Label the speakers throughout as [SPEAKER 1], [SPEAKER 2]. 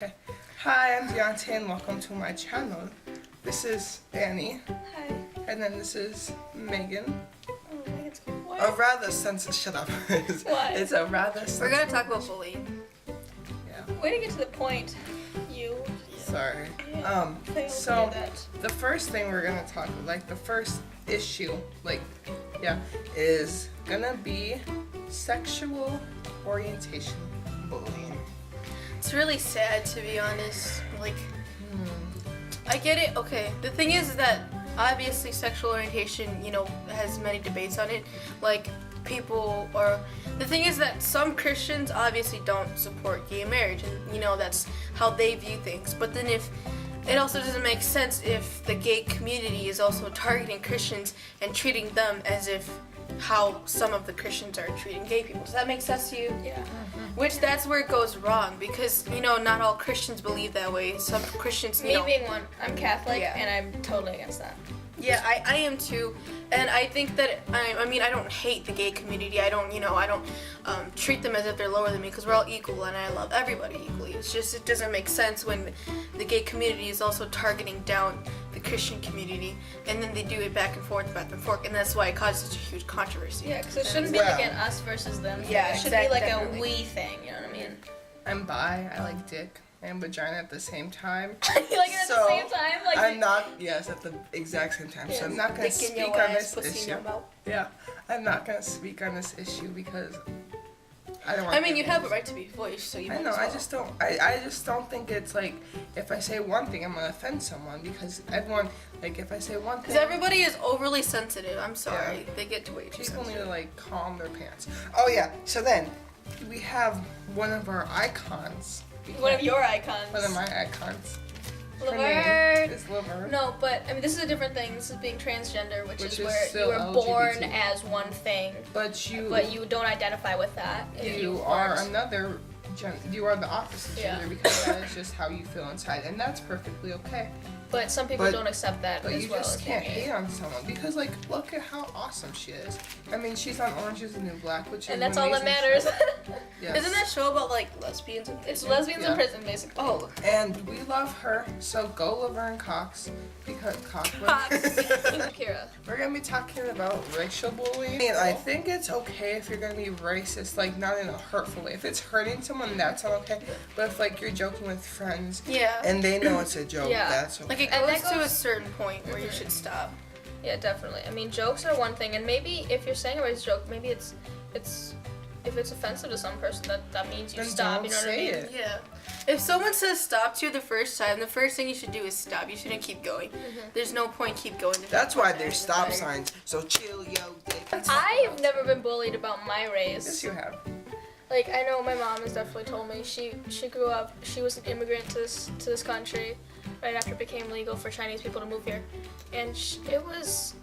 [SPEAKER 1] Okay. Hi, I'm Deontay and welcome to my channel. This is Annie.
[SPEAKER 2] Hi.
[SPEAKER 1] And then this is Megan.
[SPEAKER 2] Oh, Megan's good. What?
[SPEAKER 1] A rather sensitive. Shut up.
[SPEAKER 2] What?
[SPEAKER 1] It's a rather
[SPEAKER 3] We're
[SPEAKER 1] sensitive.
[SPEAKER 3] gonna talk about bullying.
[SPEAKER 1] Yeah.
[SPEAKER 2] Way to get to the point, you.
[SPEAKER 1] Sorry.
[SPEAKER 2] Yeah. Failed to
[SPEAKER 1] So
[SPEAKER 2] do that.
[SPEAKER 1] the first thing we're gonna talk about, like the first issue, is gonna be sexual orientation bullying.
[SPEAKER 3] It's really sad, to be honest. I get it. Okay, the thing is that obviously sexual orientation, has many debates on it. Like, people are. The thing is that some Christians obviously don't support gay marriage, and that's how they view things. But then if it also doesn't make sense if the gay community is also targeting Christians and treating them as if how some of the Christians are treating gay people. Does that make sense to you?
[SPEAKER 2] Yeah.
[SPEAKER 3] Which that's where it goes wrong because not all Christians believe that way. Some Christians,
[SPEAKER 2] Me being one, I'm Catholic,
[SPEAKER 3] Yeah.
[SPEAKER 2] and I'm totally against that.
[SPEAKER 3] yeah, I am too, and I think that I don't hate the gay community. I don't treat them as if they're lower than me because we're all equal and I love everybody equally. It's just it doesn't make sense when the gay community is also targeting down the Christian community, and then they do it back and forth, and that's why it caused such a huge controversy.
[SPEAKER 2] Yeah, because it shouldn't be
[SPEAKER 1] Well-
[SPEAKER 2] like an us versus them thing.
[SPEAKER 3] Yeah,
[SPEAKER 2] It should
[SPEAKER 3] exactly,
[SPEAKER 2] be like
[SPEAKER 3] definitely.
[SPEAKER 2] a we thing, you know what I mean?
[SPEAKER 1] I'm bi. I like dick and vagina at the same time.
[SPEAKER 2] You like it at the
[SPEAKER 1] So,
[SPEAKER 2] same time? Like
[SPEAKER 1] I'm not, yes, at the exact same time. So I'm not going to
[SPEAKER 3] Dick in your
[SPEAKER 1] speak on
[SPEAKER 3] ass,
[SPEAKER 1] this
[SPEAKER 3] pussy in
[SPEAKER 1] issue.
[SPEAKER 3] your mouth.
[SPEAKER 1] Yeah, I'm not going to speak on this issue because I don't want
[SPEAKER 3] I mean, you have a right to be voiced, so you.
[SPEAKER 1] I
[SPEAKER 3] might
[SPEAKER 1] know,
[SPEAKER 3] as
[SPEAKER 1] I
[SPEAKER 3] well.
[SPEAKER 1] just don't, I just don't think it's like, if I say one thing, I'm going to offend someone because everyone, like, if I say one thing,
[SPEAKER 3] Because everybody is overly sensitive. I'm sorry.
[SPEAKER 1] Yeah.
[SPEAKER 3] They get to way too
[SPEAKER 1] people need
[SPEAKER 3] sensitive.
[SPEAKER 1] to, like, calm their pants. Oh, yeah, so then, we have one of our icons.
[SPEAKER 2] one of your icons.
[SPEAKER 1] One of my icons. Her
[SPEAKER 2] Laverne.
[SPEAKER 1] name is Laverne.
[SPEAKER 2] No, but I mean, this is a different thing. This is being transgender, which
[SPEAKER 1] Which
[SPEAKER 2] is
[SPEAKER 1] is
[SPEAKER 2] where you
[SPEAKER 1] still
[SPEAKER 2] were born
[SPEAKER 1] LGBT.
[SPEAKER 2] as one thing,
[SPEAKER 1] But you
[SPEAKER 2] don't identify with that. If
[SPEAKER 1] you are
[SPEAKER 2] weren't.
[SPEAKER 1] another you are the opposite
[SPEAKER 2] Yeah.
[SPEAKER 1] gender because that is just how you feel inside, and that's perfectly okay.
[SPEAKER 2] But some people
[SPEAKER 1] But-
[SPEAKER 2] don't accept that
[SPEAKER 1] But
[SPEAKER 2] as
[SPEAKER 1] you
[SPEAKER 2] well
[SPEAKER 1] just
[SPEAKER 2] as
[SPEAKER 1] can't
[SPEAKER 2] me.
[SPEAKER 1] hate on someone because, like, look at how awesome she is. I mean, she's on Orange Is the New Black, which is
[SPEAKER 2] And that's
[SPEAKER 1] an
[SPEAKER 2] all that
[SPEAKER 1] amazing
[SPEAKER 2] matters.
[SPEAKER 1] show. Yes.
[SPEAKER 3] Isn't that show about like lesbians and
[SPEAKER 2] It's
[SPEAKER 3] things?
[SPEAKER 2] lesbians
[SPEAKER 1] Yeah.
[SPEAKER 2] in prison, basically.
[SPEAKER 3] Oh,
[SPEAKER 1] And we love her, so go Laverne Cox because
[SPEAKER 3] Cox.
[SPEAKER 2] Kira.
[SPEAKER 1] We're gonna be talking about racial bullying. And I think it's okay if you're gonna be racist, like not in a hurtful way. If it's hurting someone, that's not okay. But if like you're joking with friends
[SPEAKER 3] yeah.
[SPEAKER 1] and they know it's a joke,
[SPEAKER 2] Yeah.
[SPEAKER 1] that's okay.
[SPEAKER 3] Like it
[SPEAKER 2] And
[SPEAKER 3] goes
[SPEAKER 2] that
[SPEAKER 3] to a
[SPEAKER 2] goes-
[SPEAKER 3] certain point where you should stop.
[SPEAKER 2] Yeah, definitely. I mean, jokes are one thing, and maybe if you're saying a racist joke, maybe it's if it's offensive to some person, that means you
[SPEAKER 1] Then
[SPEAKER 2] stop.
[SPEAKER 1] don't
[SPEAKER 2] You know what I
[SPEAKER 1] say
[SPEAKER 2] mean?
[SPEAKER 1] it.
[SPEAKER 3] Yeah. If someone says stop to you the first time, the first thing you should do is stop. You shouldn't keep going. There's no point keep going.
[SPEAKER 1] That's why there's stop signs. So chill, yo. Dick.
[SPEAKER 2] I've never been bullied about my race.
[SPEAKER 1] Yes, you have.
[SPEAKER 2] Like, I know my mom has definitely told me she grew up. She was an immigrant to this country right after it became legal for Chinese people to move here, and it was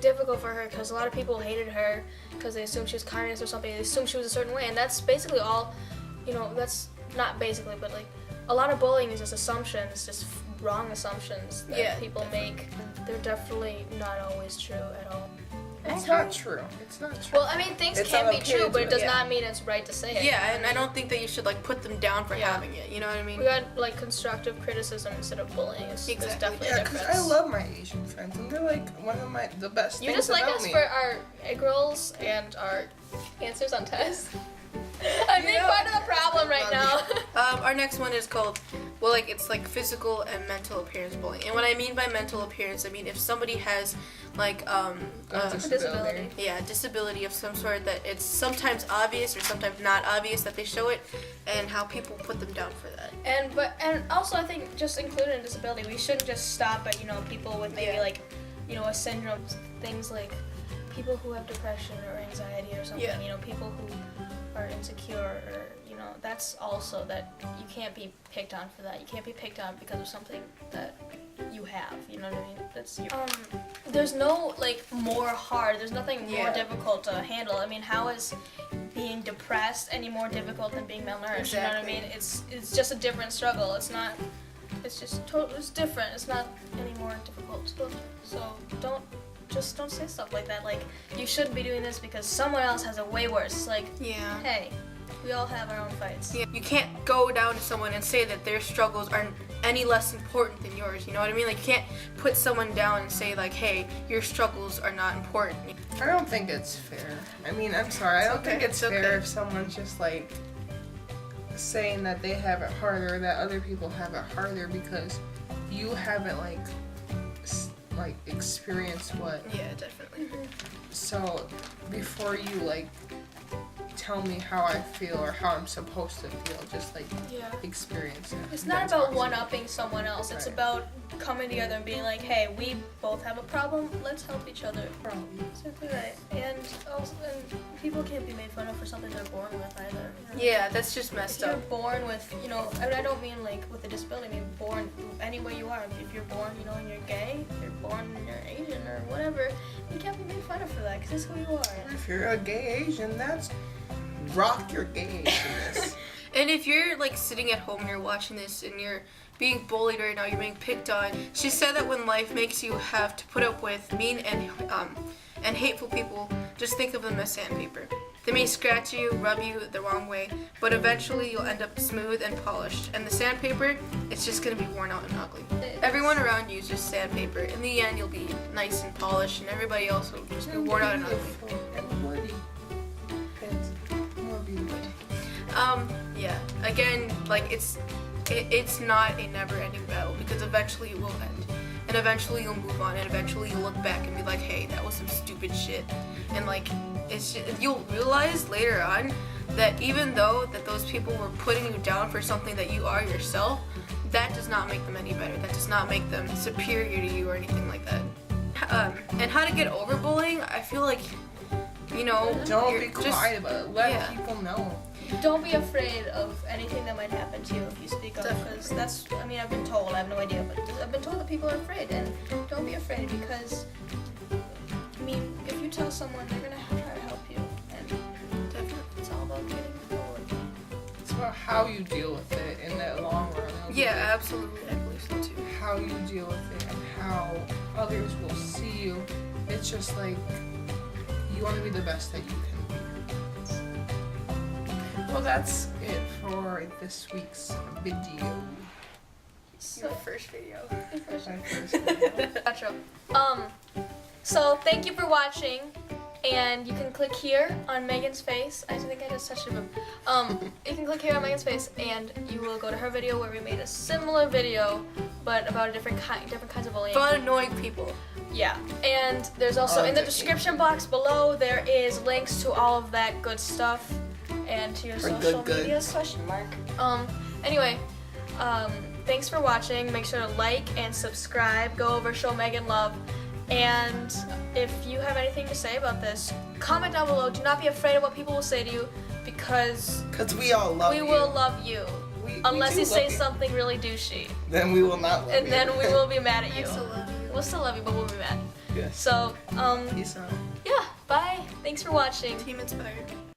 [SPEAKER 2] difficult for her because a lot of people hated her because they assumed she was communist or something. They assumed she was a certain way, and that's basically all. That's not basically, but like a lot of bullying is just assumptions, just wrong assumptions that
[SPEAKER 3] Yeah,
[SPEAKER 2] people make. They're definitely not always true at all.
[SPEAKER 1] It's not true. It's not true.
[SPEAKER 2] Well, I mean, things
[SPEAKER 1] It's
[SPEAKER 2] can
[SPEAKER 1] not
[SPEAKER 2] be
[SPEAKER 1] okay to
[SPEAKER 2] true, but
[SPEAKER 1] do
[SPEAKER 2] it does
[SPEAKER 1] it.
[SPEAKER 2] not mean it's right to say it.
[SPEAKER 3] Yeah, and I don't think that you should like put them down for
[SPEAKER 2] Yeah.
[SPEAKER 3] having it. You know what I mean?
[SPEAKER 2] We got like constructive criticism instead of bullying. There's
[SPEAKER 3] Exactly.
[SPEAKER 2] definitely
[SPEAKER 1] Yeah,
[SPEAKER 2] a
[SPEAKER 1] because
[SPEAKER 2] difference.
[SPEAKER 1] I love my Asian friends, and they're like one of the best
[SPEAKER 2] You
[SPEAKER 1] things
[SPEAKER 2] just like
[SPEAKER 1] about
[SPEAKER 2] us
[SPEAKER 1] me.
[SPEAKER 2] for our egg rolls and our answers on tests. I'm being
[SPEAKER 1] Yeah.
[SPEAKER 2] part of the problem right now.
[SPEAKER 3] Our next one is called, it's like physical and mental appearance bullying. And what I mean by mental appearance, I mean if somebody has like
[SPEAKER 1] A
[SPEAKER 2] disability.
[SPEAKER 3] disability of some sort that it's sometimes obvious or sometimes not obvious that they show it, and how people put them down for that.
[SPEAKER 2] And also I think just included in disability, we shouldn't just stop at people with maybe
[SPEAKER 3] Yeah.
[SPEAKER 2] like a syndrome, things like people who have depression or anxiety or something.
[SPEAKER 3] Yeah.
[SPEAKER 2] People who are insecure or that's also that you can't be picked on for that. You can't be picked on because of something that you have. You know what I mean? That's there's no more hard. There's nothing more
[SPEAKER 3] Yeah.
[SPEAKER 2] difficult to handle. I mean, how is being depressed any more difficult than being malnourished? You know what I
[SPEAKER 3] Exactly.
[SPEAKER 2] mean? It's just a different struggle. It's not. It's just it's different. It's not any more difficult. So don't say stuff like that. Like you shouldn't be doing this because someone else has it way worse. Like
[SPEAKER 3] Yeah.
[SPEAKER 2] hey, We all have our own fights.
[SPEAKER 3] Yeah, you can't go down to someone and say that their struggles aren't any less important than yours. You know what I mean? Like, you can't put someone down and say like, hey, your struggles are not important.
[SPEAKER 1] I don't think it's fair. I mean, I'm sorry. I don't think it's
[SPEAKER 3] It's
[SPEAKER 1] fair
[SPEAKER 3] okay.
[SPEAKER 1] if someone's just like saying that they have it harder, that other people have it harder because you haven't like experienced what.
[SPEAKER 3] Yeah, definitely.
[SPEAKER 1] So before you like tell me how I feel or how I'm supposed to feel, just like
[SPEAKER 2] Yeah.
[SPEAKER 1] experience it.
[SPEAKER 2] It's not
[SPEAKER 1] That's
[SPEAKER 2] about
[SPEAKER 1] awesome.
[SPEAKER 2] one-upping someone else. It's
[SPEAKER 1] Right.
[SPEAKER 2] about coming together and being like, hey, we both have a problem. Let's help each other. Exactly right. And also, and people can't be made fun of for something they're born with either. You know?
[SPEAKER 3] Yeah, that's just
[SPEAKER 2] If
[SPEAKER 3] messed
[SPEAKER 2] you're
[SPEAKER 3] up.
[SPEAKER 2] born with, you know, I don't mean like with a disability. I mean born any way you are. If you're born, you know, and you're gay, if you're born and you're Asian or whatever, you can't be made fun of for that because that's who you are.
[SPEAKER 1] If you're a gay Asian, that's rock your gay Asianness.
[SPEAKER 3] And if you're like sitting at home and you're watching this and you're being bullied right now, you're being picked on. She said that when life makes you have to put up with mean and hateful people, just think of them as sandpaper. They may scratch you, rub you the wrong way, but eventually you'll end up smooth and polished. And the sandpaper, it's just gonna be worn out and ugly. Everyone around you is just sandpaper. In the end, you'll be nice and polished, and everybody else will just be worn out and ugly.
[SPEAKER 1] Everybody is more beautiful.
[SPEAKER 3] Yeah. Again, like it's not a never-ending battle because eventually it will end, and eventually you'll move on, and eventually you'll look back and be like, hey, that was some stupid shit, and like it's just, you'll realize later on that even though that those people were putting you down for something that you are yourself, that does not make them any better. That does not make them superior to you or anything like that. And how to get over bullying? I feel like, you know,
[SPEAKER 1] Don't
[SPEAKER 3] you're
[SPEAKER 1] be
[SPEAKER 3] just-
[SPEAKER 1] quiet about it. Let
[SPEAKER 3] yeah.
[SPEAKER 1] people know.
[SPEAKER 2] Don't be afraid of anything that might happen to you if you speak up, because that's, I mean, I've been told, I have no idea, but I've been told that people are afraid, and don't be afraid because, I mean, if you tell someone, they're gonna try to help you, and
[SPEAKER 3] Definitely.
[SPEAKER 2] it's all about getting forward.
[SPEAKER 1] It's about how you deal with it in the long run.
[SPEAKER 3] Yeah, absolutely. I believe so too.
[SPEAKER 1] How you deal with it and how others will see you. It's just like you want to be the best that you can be. Well, that's it for this week's video.
[SPEAKER 3] Your first video.
[SPEAKER 1] My first video.
[SPEAKER 2] Gotcha. So thank you for watching, and you can click here on Megan's face. I think I just touched it. You can click here on Megan's face, and you will go to her video where we made a similar video, but about a different kinds of bullying.
[SPEAKER 3] About annoying people.
[SPEAKER 2] Yeah, and there's also in the description box below there is links to all of that good stuff and to your
[SPEAKER 1] For
[SPEAKER 2] social
[SPEAKER 1] good
[SPEAKER 2] medias question mark. Anyway, thanks for watching. Make sure to like and subscribe. Go over, show Megan love. And if you have anything to say about this, comment down below. Do not be afraid of what people will say to you, because
[SPEAKER 1] Because we all love
[SPEAKER 2] we
[SPEAKER 1] you.
[SPEAKER 2] will love you.
[SPEAKER 1] We
[SPEAKER 2] Unless
[SPEAKER 1] do
[SPEAKER 2] you say
[SPEAKER 1] love you.
[SPEAKER 2] something really douchey.
[SPEAKER 1] Then we will not love
[SPEAKER 2] And
[SPEAKER 1] you.
[SPEAKER 2] then we will be mad at
[SPEAKER 3] I
[SPEAKER 2] you.
[SPEAKER 3] still love you.
[SPEAKER 2] We'll still love you, but we'll be mad.
[SPEAKER 1] Yes.
[SPEAKER 2] So,
[SPEAKER 1] Peace out.
[SPEAKER 2] yeah, bye. Thanks for watching.
[SPEAKER 3] Team inspired.